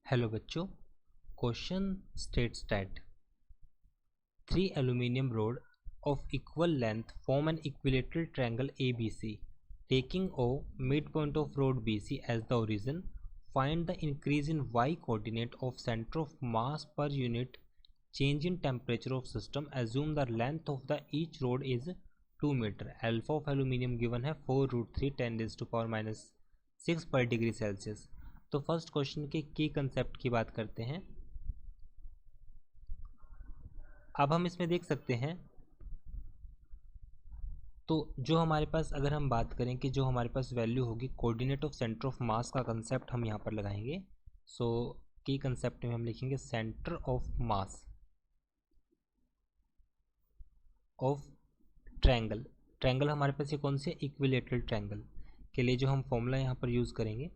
Hello बच्चों, question states that 3 aluminum rod of equal length form an equilateral triangle ABC. Taking O midpoint of rod BC as the origin, find the increase in y coordinate of center of mass per unit change in temperature of system. Assume the length of the each rod is 2 meter. Alpha of aluminium given है 4 root 3 10 raised to power minus 6 per degree Celsius. तो first question के की concept की बात करते हैं। अब हम इसमें देख सकते हैं, तो जो हमारे पास अगर हम बात करें कि जो हमारे पास वैल्यू होगी कोऑर्डिनेट ऑफ सेंटर ऑफ मास का कंसेप्ट हम यहाँ पर लगाएंगे। सो की कंसेप्ट में हम लिखेंगे centre of mass of triangle. Triangle हमारे पास ये कौन से इक्विलेटरल ट्रायंगल के लिए जो हम फॉर्मूला यहाँ पर यूज़ करेंगे।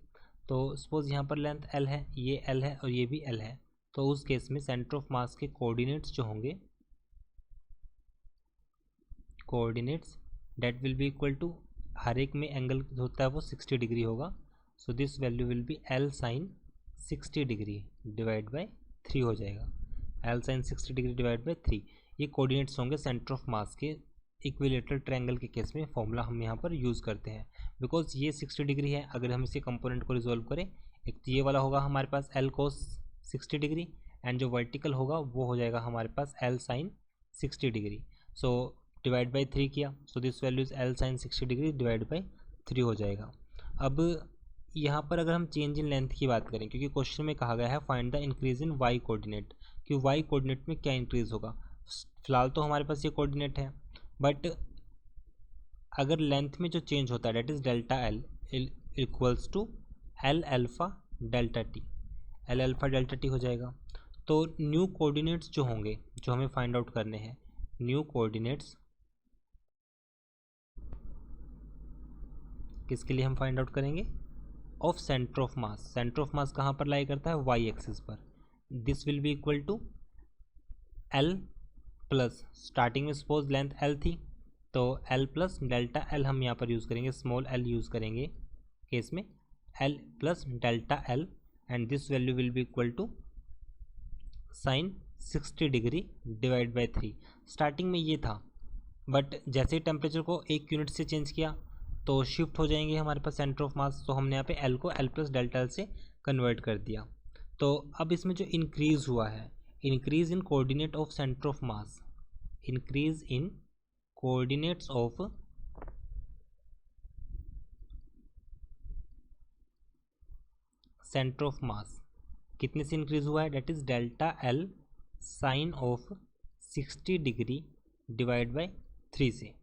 तो सपोज यहाँ पर लेंथ L है, ये L है और ये भी L है, तो उस केस में सेंटर ऑफ मास के कोऑर्डिनेट्स जो होंगे, coordinates that will be equal to, हर एक में एंगल होता है वो 60 डिग्री होगा। So this value will be L sin 60 degree divide by 3 हो जाएगा। L sin 60 degree divide by 3 ये कोऑर्डिनेट्स होंगे सेंटर ऑफ मास के इक्विलेटरल ट्रायंगल के केस में। फॉर्मूला हम यहाँ पर यूज़ करते हैं बिकॉज ये 60 डिग्री है। अगर हम इसके कंपोनेंट को रिजोल्व करें, एक तो ये वाला होगा हमारे पास L cos 60 डिग्री एंड जो वर्टिकल होगा वो हो जाएगा हमारे पास L sin 60 degree. So divide by 3 किया, सो this value is L sin 60 degree divide by 3 हो जाएगा। अब यहाँ पर अगर हम चेंज इन लेंथ की बात करें, क्योंकि क्वेश्चन में कहा गया है find the increase in y coordinate, कि वाई कोऑर्डिनेट में क्या इंक्रीज होगा। फिलहाल तो हमारे पास ये कोऑर्डिनेट है, बट अगर लेंथ में जो चेंज होता है that is delta L equals to L alpha delta T, L alpha delta T हो जाएगा। तो न्यू कोऑर्डिनेट्स जो होंगे जो हमें फाइंड आउट करने हैं, न्यू कोऑर्डिनेट्स किसके लिए हम फाइंड आउट करेंगे, of centre of mass. Centre of mass कहाँ पर लाई करता है, वाई एक्सिस पर। This will be equal to L plus, starting में सपोज लेंथ एल थी तो L प्लस डेल्टा L हम यहाँ पर यूज़ करेंगे, स्मॉल l यूज़ करेंगे केस में, L plus delta L and this value will be equal to sine 60 degree divide by 3। Starting में ये था, बट जैसे ही टेम्परेचर को 1 यूनिट से चेंज किया तो शिफ्ट हो जाएंगे हमारे पास सेंटर ऑफ मास। तो हमने यहाँ पे L को L प्लस डेल्टा L से कन्वर्ट कर दिया। तो अब इसमें जो इंक्रीज़ हुआ है, increase in coordinate of centre of mass, increase in coordinates of centre of mass कितने से इंक्रीज हुआ है, that is delta L sine of 60 degree divide by 3 से।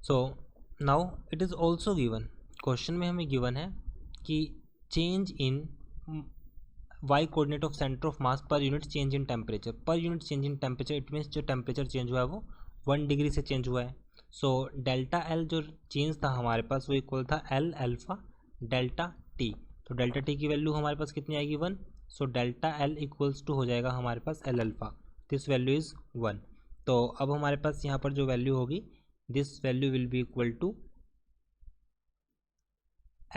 So now it is also given, question में हमें given है कि change in y coordinate of centre of mass पर unit change in temperature, per unit change in temperature, it means जो temperature change हुआ है वो 1 डिग्री से चेंज हुआ है। सो डेल्टा एल जो चेंज था हमारे पास वो इक्वल था एल अल्फ़ा डेल्टा टी। तो डेल्टा टी की वैल्यू हमारे पास कितनी आएगी, 1। So delta L equals to हो जाएगा हमारे पास L alpha, this value is 1। तो अब हमारे पास यहाँ पर जो वैल्यू होगी, this value will be equal to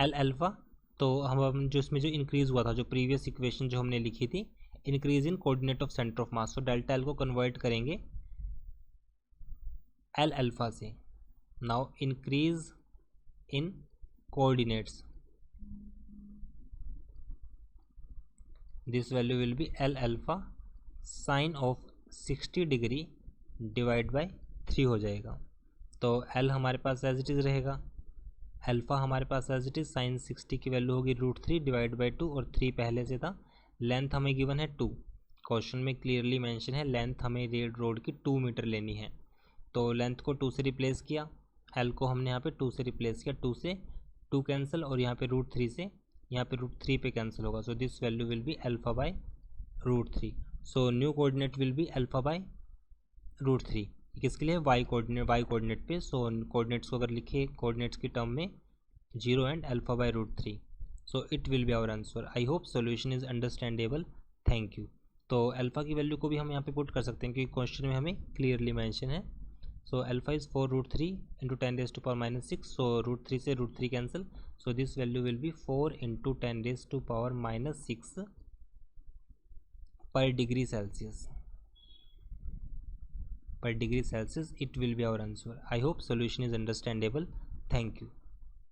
L alpha. तो हम जो इसमें जो इंक्रीज़ हुआ था, जो प्रीवियस इक्वेशन जो हमने लिखी थी, increase in coordinate of centre of मास, तो डेल्टा एल को कन्वर्ट करेंगे एल अल्फ़ा से। Now increase in coordinates, this value will B L alpha sine of 60 degree divide by 3 हो जाएगा। तो एल हमारे पास एज इट इज़ रहेगा, अल्फ़ा हमारे पास एज इट इज़ साइन 60 की वैल्यू होगी √3 डिवाइड बाई 2 और 3 पहले से था। लेंथ हमें गिवन है 2, क्वेश्चन में क्लियरली मेंशन है लेंथ हमें रेड रोड की 2 मीटर लेनी है। तो लेंथ को 2 से रिप्लेस किया, एल को हमने यहाँ पे 2 से रिप्लेस किया, 2 से 2 कैंसिल और यहाँ पे √3 से यहाँ पे √3 पे कैंसिल होगा। So this value will B alpha by √3। So new coordinate will be alpha by √3। किसके लिए, वाई कोऑर्डिनेट पे। सो कोऑर्डिनेट्स को अगर लिखे कोऑर्डिनेट्स की टर्म में 0 and alpha by √3, so it will be our answer. I hope solution is understandable, thank you. तो alpha की वैल्यू को भी हम यहाँ पे पुट कर सकते हैं क्योंकि क्वेश्चन में हमें क्लियरली मेंशन है So alpha is 4 root 3 into 10 raised to power minus 6. So root 3 से root 3 cancel. So this value will be 4 into 10 raised to power minus 6 per degree Celsius. Per degree Celsius it will be our answer. I hope solution is understandable. Thank you.